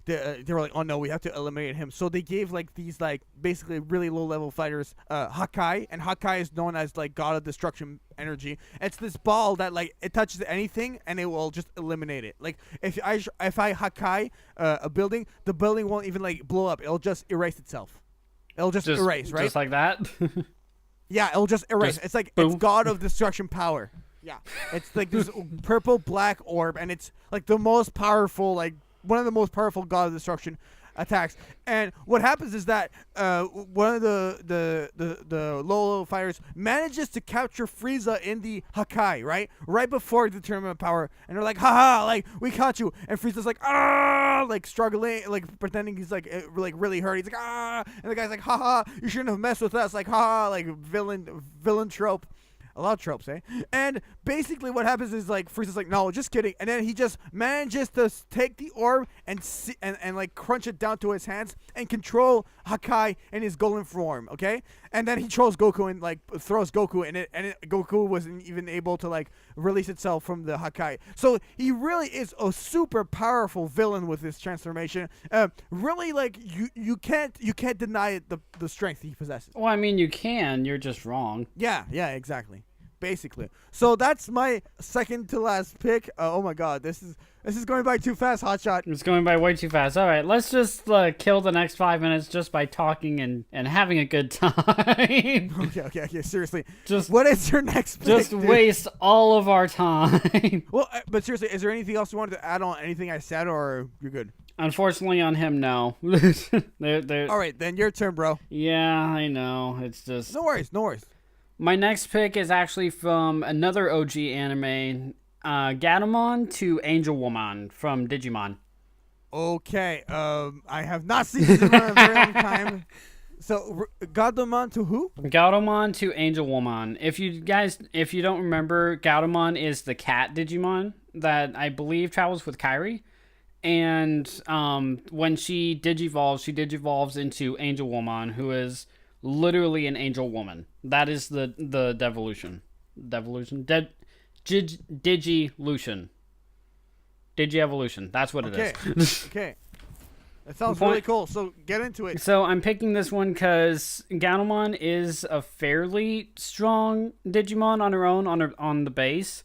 they were like, oh no, we have to eliminate him. So they gave like these like basically really low level fighters Hakai, and Hakai is known as like God of Destruction energy. It's this ball that like it touches anything and it will just eliminate it. Like if I Hakai a building, the building won't even like blow up. It'll just erase itself. It'll just erase, right? Just like that. Yeah, it'll just erase. It's like boom. It's God of Destruction power. Yeah, it's like this purple black orb, and it's like the most powerful, like one of the most powerful God of Destruction attacks. And what happens is that one of the low fighters manages to capture Frieza in the Hakai, right before the tournament of power, and they're like, haha, like we caught you, and Frieza's like, ah, like struggling, like pretending he's like really hurt. He's like, ah, and the guy's like, haha, you shouldn't have messed with us, like haha, like villain trope. A lot of tropes, eh? And basically what happens is like Frieza's like, no, just kidding, and then he just manages to take the orb and like crunch it down to his hands and control Hakai in his golden form, okay? And then he throws Goku and like throws Goku in it, and Goku wasn't even able to like release itself from the Hakai. So he really is a super powerful villain with this transformation. Really, like you can't deny the strength he possesses. Well, I mean, you can. You're just wrong. Yeah, exactly. Basically. So that's my second to last pick. Oh my god, this is going by too fast, Hotshot. It's going by way too fast. All right, let's just kill the next 5 minutes just by talking and having a good time. Okay, seriously. Just what is your next pick, Just dude? waste all of our time. Well, but seriously, is there anything else you wanted to add on anything I said, or you're good? Unfortunately, on him, no. They're... All right, then your turn, bro. Yeah, I know. It's just... No worries. My next pick is actually from another OG anime, Gatomon to Angel Woman from Digimon. Okay, I have not seen this in a very long time. So, Gatomon to who? Gatomon to Angel Woman. If you don't remember, Gatomon is the cat Digimon that I believe travels with Kairi. And when she digivolves into Angel Woman, who is literally an angel woman. That is the devolution. Digilution. Digievolution. That's what it is. Okay. That sounds really cool. So get into it. So I'm picking this one because Gatomon is a fairly strong Digimon on her own on the base,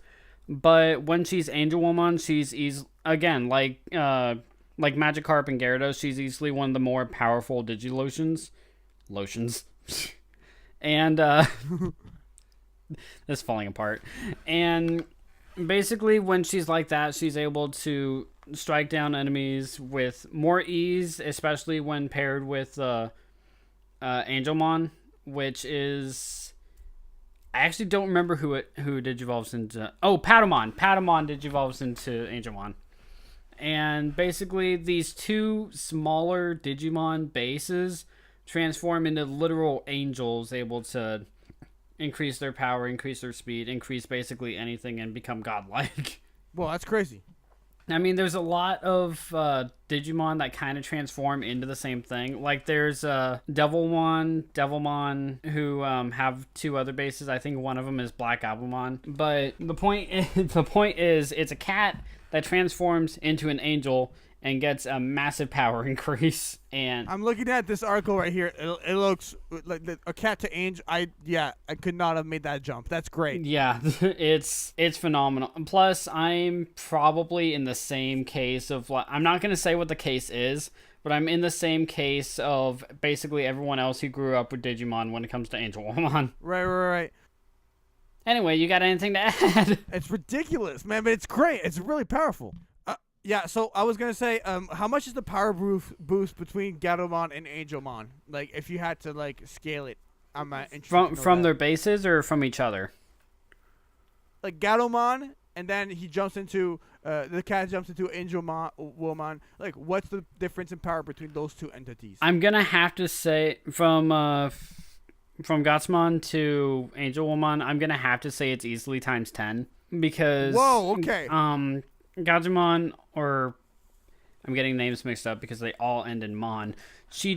but when she's Angel Woman, she's again like Magikarp and Gyarados, she's easily one of the more powerful Digilotions. And it's falling apart. And basically when she's like that, she's able to strike down enemies with more ease, especially when paired with Angelmon, which is, I actually don't remember who digivolves into. Oh, Patamon digivolves into Angelmon. And basically these two smaller Digimon bases transform into literal angels, able to increase their power, increase their speed, increase basically anything, and become godlike. Well, that's crazy. I mean, there's a lot of Digimon that kind of transform into the same thing. Like, there's Devilmon, who have two other bases. I think one of them is Black Abumon. But the point is, it's a cat that transforms into an angel, and gets a massive power increase. And I'm looking at this article right here. It looks like a cat to angel. I could not have made that jump. That's great. yeah, it's phenomenal. Plus, I'm probably in the same case of I'm not gonna say what the case is, but I'm in the same case of basically everyone else who grew up with Digimon when it comes to Angel Woman. Right. Anyway, you got anything to add? It's ridiculous, man, but it's great. It's really powerful. Yeah, so I was gonna say, how much is the power boost between Gatomon and Angelmon? Like, if you had to like scale it, I'm interested. From their bases or from each other? Like Gatomon, and then he jumps into the cat jumps into Angelmon. Like, what's the difference in power between those two entities? I'm gonna have to say from Gatsmon to Angel Woman, I'm gonna have to say it's easily times 10 because whoa, okay. Gajimon, or I'm getting names mixed up because they all end in Mon. She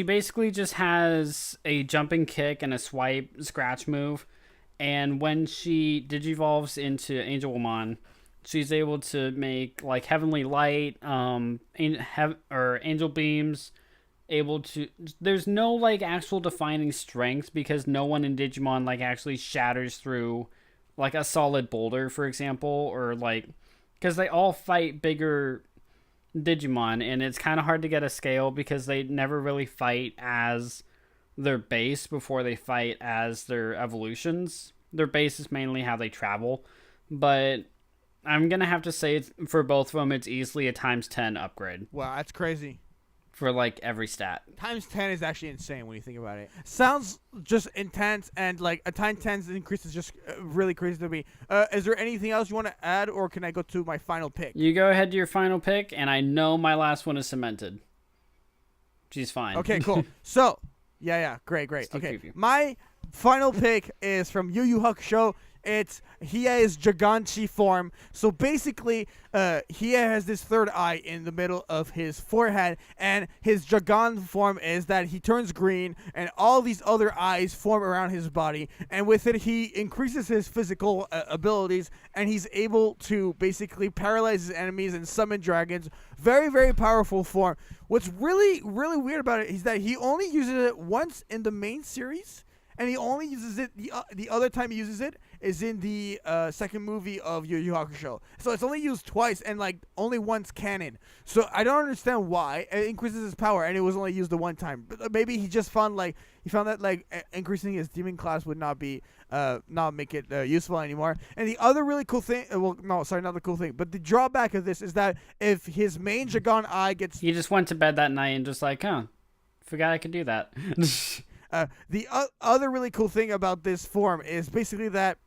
basically just has a jumping kick and a swipe scratch move, and when she digivolves into Angel Woman, she's able to make like Heavenly Light, or Angel Beams. Able to, there's no like actual defining strength because no one in Digimon like actually shatters through like a solid boulder, for example, or like, because they all fight bigger Digimon, and it's kind of hard to get a scale because they never really fight as their base before they fight as their evolutions. Their base is mainly how they travel, but I'm gonna have to say for both of them, it's easily a times 10 upgrade. Wow, that's crazy. For like every stat. Times 10 is actually insane when you think about it. Sounds just intense, and like a times 10 increase is just really crazy to me. Is there anything else you want to add, or can I go to my final pick? You go ahead to your final pick, and I know my last one is cemented. She's fine. Okay, cool. So, yeah, great. Okay, my final pick is from Yu Yu Hakusho. It's Hiei's Giganchi form. So basically, Hiei has this third eye in the middle of his forehead, and his Jagan form is that he turns green, and all these other eyes form around his body, and with it, he increases his physical abilities, and he's able to basically paralyze his enemies and summon dragons. Very, very powerful form. What's really, really weird about it is that he only uses it once in the main series, and he only uses it the other time he uses it is in the second movie of Yu Yu Hakusho. So it's only used twice and like only once canon. So I don't understand why it increases his power and it was only used the one time. But maybe he just found that like increasing his demon class would not make it useful anymore. And the other really cool thing, not the cool thing, but the drawback of this is that if his main Jagan eye gets, he just went to bed that night and just like, forgot I could do that. The other really cool thing about this form is basically that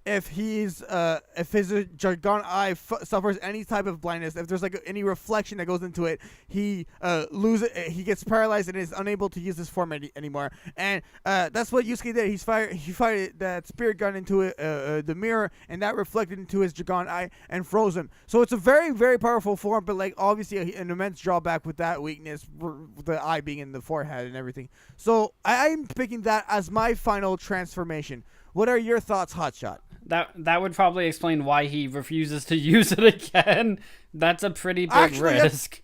if his Jagan eye suffers any type of blindness, if there's like any reflection that goes into it, he gets paralyzed and is unable to use this form anymore. And that's what Yusuke did. He fired that spirit gun into the mirror, and that reflected into his Jagan eye and froze him. So it's a very, very powerful form, but like obviously an immense drawback with that weakness, the eye being in the forehead and everything. So I'm picking that as my final transformation. What are your thoughts, Hotshot? That would probably explain why he refuses to use it again. That's a pretty big risk.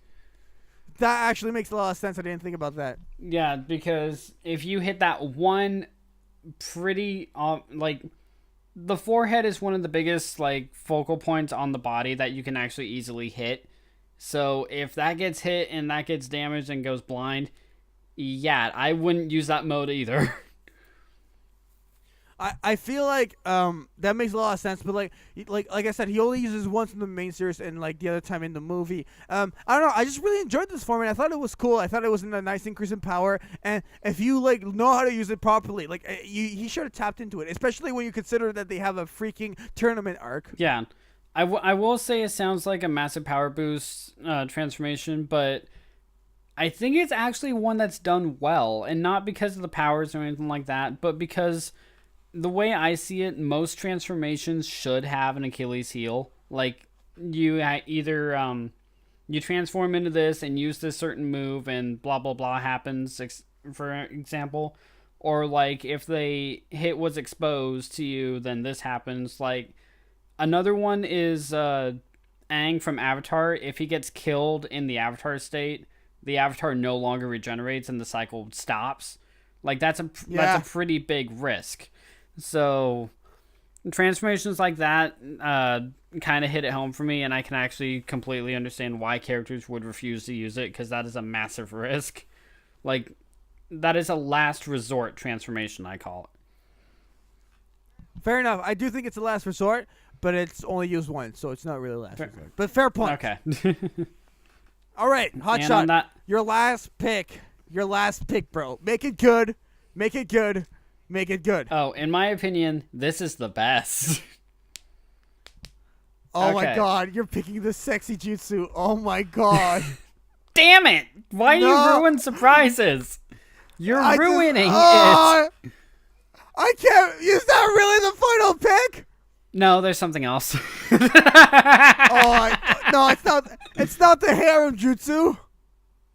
That actually makes a lot of sense. I didn't think about that. Yeah, because if you hit that one pretty the forehead is one of the biggest like focal points on the body that you can actually easily hit. So if that gets hit and that gets damaged and goes blind, yeah, I wouldn't use that mode either. I feel like that makes a lot of sense, but like I said, he only uses once in the main series and like the other time in the movie. I don't know. I just really enjoyed this format. I thought it was cool. I thought it was a nice increase in power, and if you like know how to use it properly, like he should have tapped into it, especially when you consider that they have a freaking tournament arc. Yeah, I will say it sounds like a massive power boost transformation, but I think it's actually one that's done well, and not because of the powers or anything like that, but because the way I see it, most transformations should have an Achilles heel. Like, you either you transform into this and use this certain move and blah blah blah happens, for example, or like if they hit what's exposed to you, then this happens. Like, another one is Aang from Avatar, if he gets killed in the Avatar state, the Avatar no longer regenerates and the cycle stops. Like that's a pretty big risk. So transformations like that kind of hit it home for me, and I can actually completely understand why characters would refuse to use it, because that is a massive risk. Like, that is a last resort transformation, I call it. Fair enough. I do think it's a last resort, but it's only used once, so it's not really last resort. But fair point. Okay. All right, Hotshot. Your last pick, bro. Make it good. Make it good. Make it good. Oh, in my opinion, this is the best. Oh my god, you're picking the sexy jutsu. Oh my god. Damn it! Why do you ruin surprises? You're ruining it. I can't. Is that really the final pick? No, there's something else. No, it's not. It's not the harem jutsu.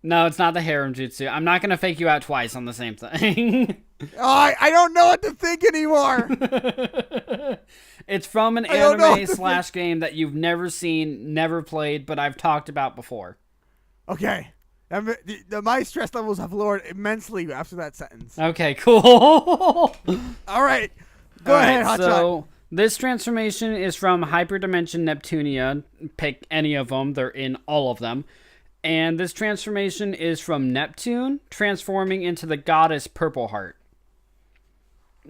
No, it's not the harem jutsu. I'm not gonna fake you out twice on the same thing. I don't know what to think anymore. It's from an anime / game that you've never seen, never played, but I've talked about before. Okay. My stress levels have lowered immensely after that sentence. Okay, cool. All right. Go ahead, Hotshot. So this transformation is from Hyperdimension Neptunia. Pick any of them. They're in all of them. And this transformation is from Neptune transforming into the goddess Purple Heart.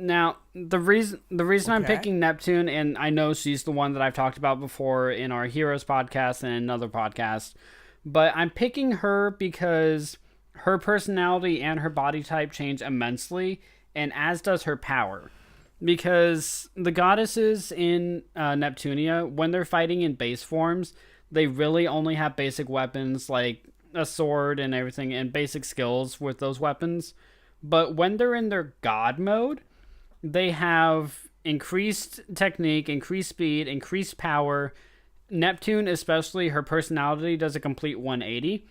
Now, the reason I'm picking Neptune, and I know she's the one that I've talked about before in our Heroes podcast and another podcast, but I'm picking her because her personality and her body type change immensely, and as does her power. Because the goddesses in Neptunia, when they're fighting in base forms, they really only have basic weapons like a sword and everything, and basic skills with those weapons. But when they're in their god mode, they have increased technique, increased speed, increased power. Neptune, especially, her personality does a complete 180.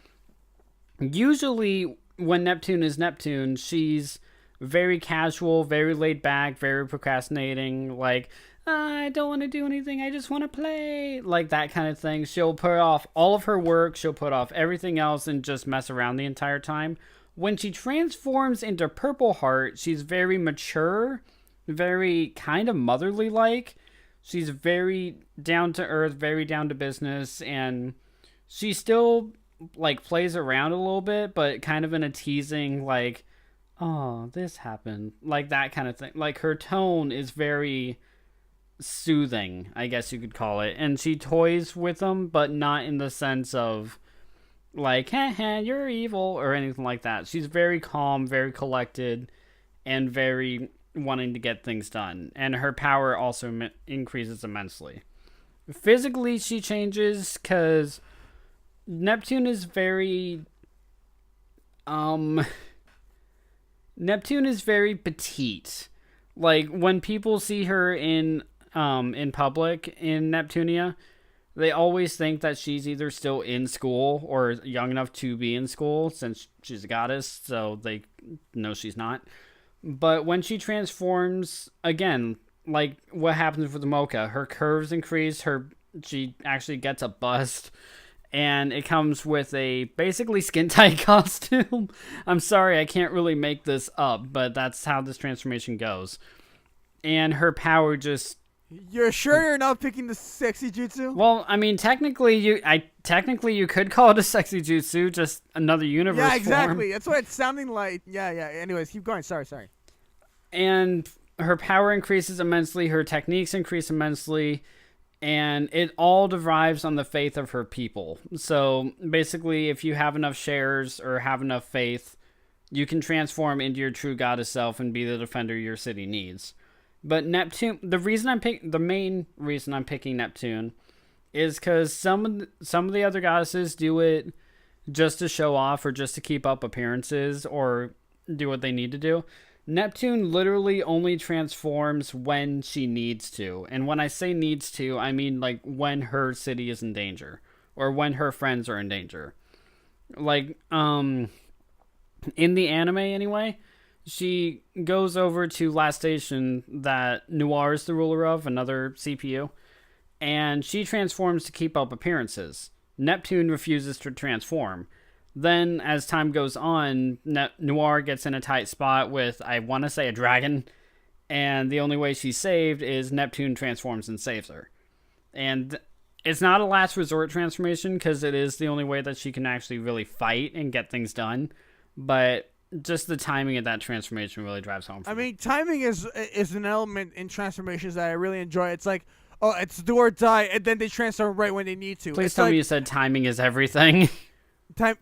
Usually, when Neptune is Neptune, she's very casual, very laid back, very procrastinating, like, I don't want to do anything, I just want to play, like that kind of thing. She'll put off all of her work, she'll put off everything else and just mess around the entire time. When she transforms into Purple Heart, she's very mature, very kind of motherly-like. She's very down to earth, very down to business, and she still like plays around a little bit, but kind of in a teasing, like, oh, this happened, like that kind of thing. Like, her tone is very soothing, I guess you could call it, and she toys with them, but not in the sense of like, haha, you're evil, or anything like that. She's very calm, very collected, and very wanting to get things done, and her power also increases immensely. Physically, she changes because Neptune is very petite. Like, when people see her in public in Neptunia, they always think that she's either still in school or young enough to be in school, since she's a goddess, so they know she's not. But when she transforms, again, like what happens with Mocha, her curves increase, she actually gets a bust, and it comes with a basically skin-tight costume. I'm sorry, I can't really make this up, but that's how this transformation goes. And her power just... You're sure you're not picking the sexy jutsu? Well, I mean, technically you could call it a sexy jutsu, just another universe Yeah, exactly. form. That's what it's sounding like. Yeah. Anyways, keep going. Sorry. And her power increases immensely, her techniques increase immensely, and it all derives on the faith of her people. So basically, if you have enough shares or have enough faith, you can transform into your true goddess self and be the defender your city needs. But Neptune, the main reason I'm picking Neptune is because some of the other goddesses do it just to show off or just to keep up appearances or do what they need to do. Neptune literally only transforms when she needs to. And when I say needs to, I mean like when her city is in danger or when her friends are in danger. Like, in the anime anyway, she goes over to Last Station that Noir is the ruler of, another CPU. and she transforms to keep up appearances. Neptune refuses to transform. Then, as time goes on, Noir gets in a tight spot with, I want to say, a dragon, and the only way she's saved is Neptune transforms and saves her. And it's not a last resort transformation, because it is the only way that she can actually really fight and get things done, but just the timing of that transformation really drives home for me. I mean, timing is an element in transformations that I really enjoy. It's like, oh, it's do or die, and then they transform right when they need to. Please tell me you said timing is everything.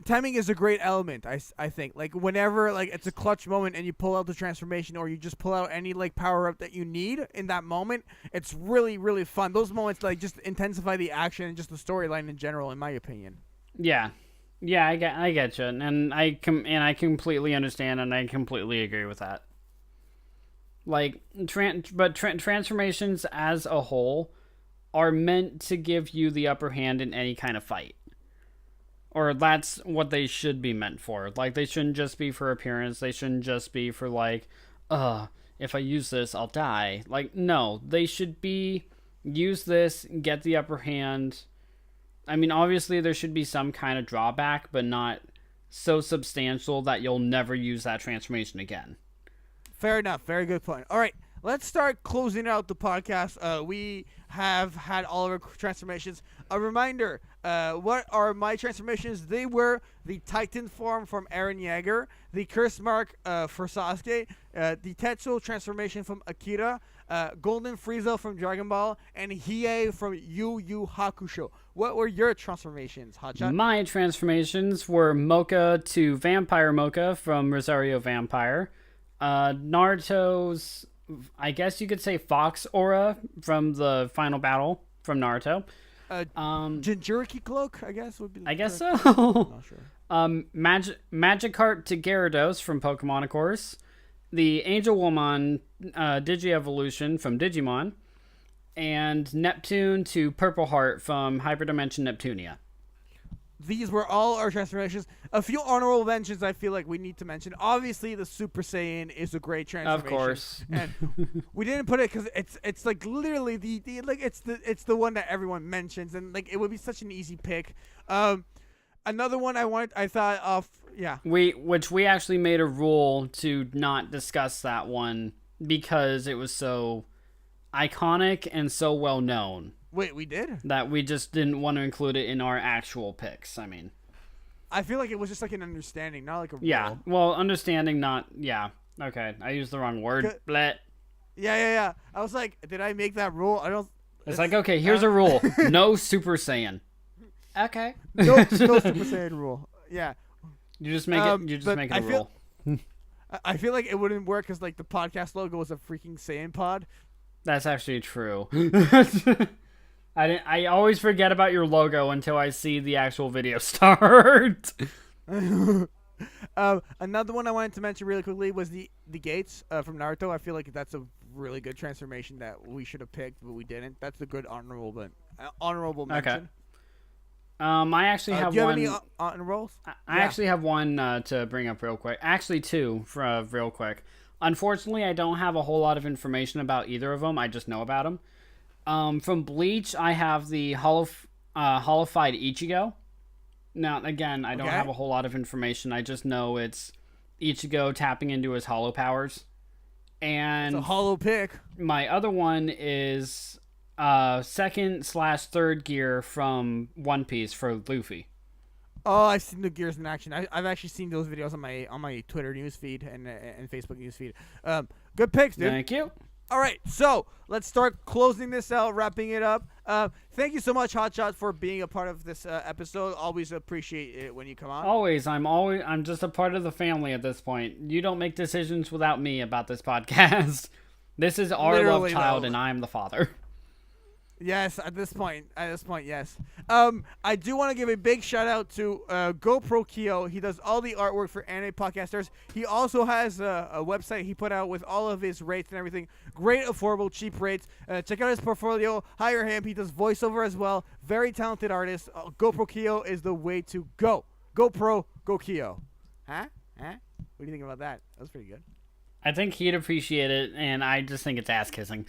Timing is a great element, I think. Like, whenever, like, it's a clutch moment and you pull out the transformation, or you just pull out any, like, power-up that you need in that moment, it's really, really fun. Those moments, like, just intensify the action and just the storyline in general, in my opinion. Yeah, I get you, and I completely understand, and I completely agree with that. Like, transformations as a whole are meant to give you the upper hand in any kind of fight. Or that's what they should be meant for. Like, they shouldn't just be for appearance. They shouldn't just be for, like, if I use this, I'll die. Like, no. They should be, use this, get the upper hand. I mean, obviously, there should be some kind of drawback, but not so substantial that you'll never use that transformation again. Fair enough. Very good point. All right. Let's start closing out the podcast. We have had all of our transformations. A reminder, what are my transformations? They were the Titan form from Eren Yeager, the Curse Mark for Sasuke, the Tetsuo transformation from Akira, Golden Frieza from Dragon Ball, and Hiei from Yu Yu Hakusho. What were your transformations, Hotshot? My transformations were Mocha to Vampire Mocha from Rosario Vampire, Naruto's, I guess you could say, Fox Aura from the final battle from Naruto. Jinchuriki cloak, I guess would be. I guess so. Not sure. Magikarp to Gyarados from Pokemon, of course. The Angel Woman Digi-Evolution from Digimon. And Neptune to Purple Heart from Hyperdimension Neptunia. These were all our transformations. A few honorable mentions I feel like we need to mention. Obviously, the Super Saiyan is a great transformation. Of course. And we didn't put it because it's like literally it's the one that everyone mentions, and like it would be such an easy pick. Another one I thought of, yeah. Which we actually made a rule to not discuss that one because it was so iconic and so well known. Wait, we did? That we just didn't want to include it in our actual picks. I mean, I feel like it was just like an understanding, not like a rule. Yeah, well, understanding, not, yeah. Okay, I used the wrong word. Bleh. Yeah. I was like, did I make that rule? It's like, okay, here's a rule. No Super Saiyan. Okay. No Super Saiyan rule. Yeah. You just make it. You just make it a rule. I feel like it wouldn't work because like the podcast logo was a freaking Saiyan pod. That's actually true. I always forget about your logo until I see the actual video start. Another one I wanted to mention really quickly was the gates from Naruto. I feel like that's a really good transformation that we should have picked, but we didn't. That's a good honorable mention. Okay. I actually have one. Do you have any honorables? I actually have one to bring up real quick. Actually, two for real quick. Unfortunately, I don't have a whole lot of information about either of them. I just know about them. From Bleach, I have the holified Ichigo. Now, again, I don't have a whole lot of information. I just know it's Ichigo tapping into his hollow powers. And it's a hollow pick. My other one is second/third gear from One Piece for Luffy. Oh, I've seen the gears in action. I've actually seen those videos on my Twitter newsfeed and Facebook newsfeed. Good picks, dude. Thank you. All right, so let's start closing this out, wrapping it up. Thank you so much, Hotshot, for being a part of this episode. Always appreciate it when you come on. Always. I'm just a part of the family at this point. You don't make decisions without me about this podcast. This is our love child, and I am the father. Yes, at this point, yes. I do want to give a big shout out to GoProKyo. He does all the artwork for anime podcasters. He also has a website he put out with all of his rates and everything. Great, affordable, cheap rates. Check out his portfolio. Hire him. He does voiceover as well. Very talented artist. GoProKyo is the way to go. GoPro, GoKyo. Huh? What do you think about that? That was pretty good. I think he'd appreciate it, and I just think it's ass kissing.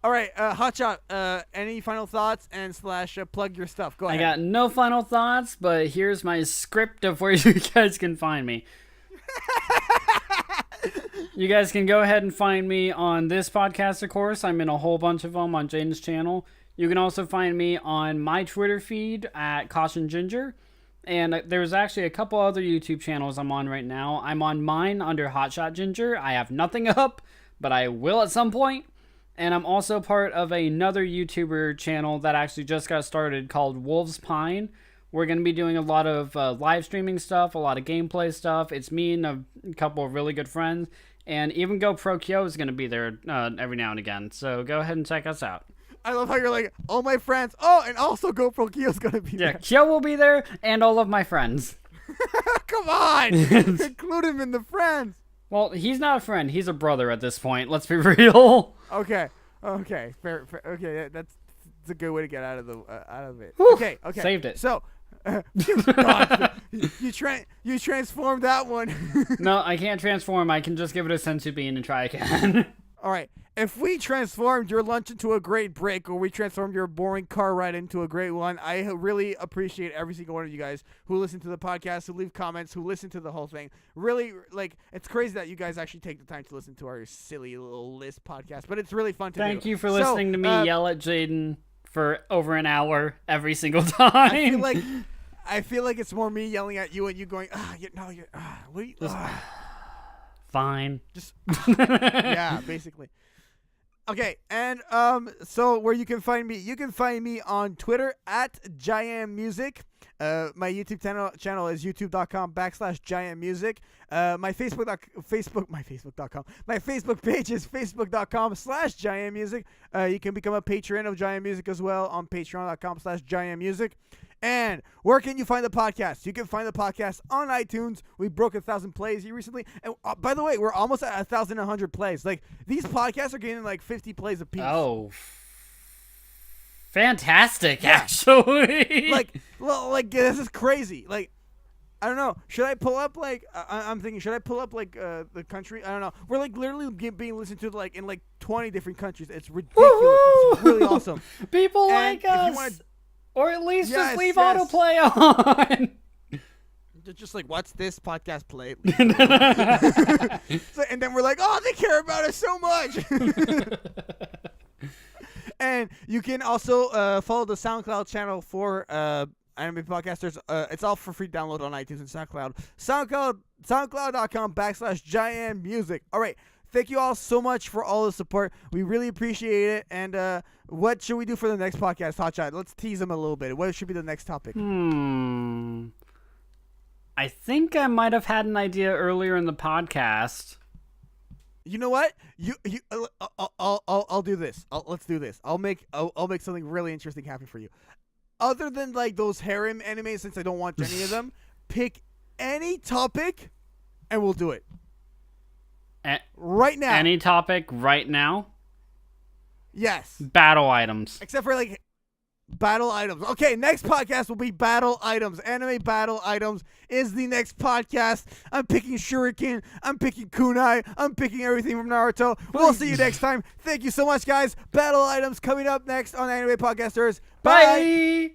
All right, Hotshot. Any final thoughts and / plug your stuff? Go ahead. I got no final thoughts, but here's my script of where you guys can find me. You guys can go ahead and find me on this podcast, of course. I'm in a whole bunch of them on Jaden's channel. You can also find me on my Twitter feed at Caution Ginger. And there's actually a couple other YouTube channels I'm on right now. I'm on mine under Hotshot Ginger. I have nothing up, but I will at some point. And I'm also part of another YouTuber channel that actually just got started called Wolves Pine. We're going to be doing a lot of live streaming stuff, a lot of gameplay stuff. It's me and a couple of really good friends. And even GoProKyo is going to be there every now and again. So go ahead and check us out. I love how you're like, all my friends. Oh, and also GoProKyo's going to be Yeah, there. Kyo will be there and all of my friends. Come on. Include him in the friends. Well, he's not a friend. He's a brother at this point. Let's be real. Okay. Fair. Okay, that's a good way to get out of it. Whew, okay. saved it. So, God, you transformed that one. No, I can't transform. I can just give it a senzu bean and try again. All right. If we transformed your lunch into a great break, or we transformed your boring car ride into a great one, I really appreciate every single one of you guys who listen to the podcast, who leave comments, who listen to the whole thing. Really, like, it's crazy that you guys actually take the time to listen to our silly little list podcast, but it's really fun to do. Thank you for listening to me yell at Jaden for over an hour every single time. I feel like it's more me yelling at you and you going, Fine. Just yeah, basically. Okay, and so where you can find me on Twitter at JaianMusic. My YouTube channel is youtube.com/JaianMusic. My Facebook page is facebook.com/JaianMusic. You can become a patron of JaianMusic as well on patreon.com/JaianMusic. And where can you find the podcast? You can find the podcast on iTunes. We broke 1,000 plays here recently. And by the way, we're almost at 1,100 plays. Like, these podcasts are getting like 50 plays a piece. Oh, fantastic, actually. like this is crazy. Like, I don't know. Should I pull up like I'm thinking? Should I pull up like the country? I don't know. We're like literally being listened to like in like 20 different countries. It's ridiculous. Woo-hoo! It's really awesome. People And like us. Or at least just leave autoplay on. Just like, what's this podcast play? So, and then we're like, oh, they care about us so much. And you can also follow the SoundCloud channel for anime podcasters. It's all for free download on iTunes and SoundCloud. SoundCloud.com/JaianMusic. All right. Thank you all so much for all the support. We really appreciate it. And what should we do for the next podcast, Hotshot? Let's tease them a little bit. What should be the next topic? I think I might have had an idea earlier in the podcast. You know what? I'll do this. Let's do this. I'll make something really interesting happen for you. Other than like those harem animes, since I don't watch any of them, pick any topic, and we'll do it. Right now. Any topic right now? Yes. Battle items. Except for like battle items. Okay, next podcast will be battle items. Anime battle items is the next podcast. I'm picking Shuriken. I'm picking Kunai. I'm picking everything from Naruto. We'll see you next time. Thank you so much, guys. Battle items coming up next on Anime Podcasters. Bye. Bye.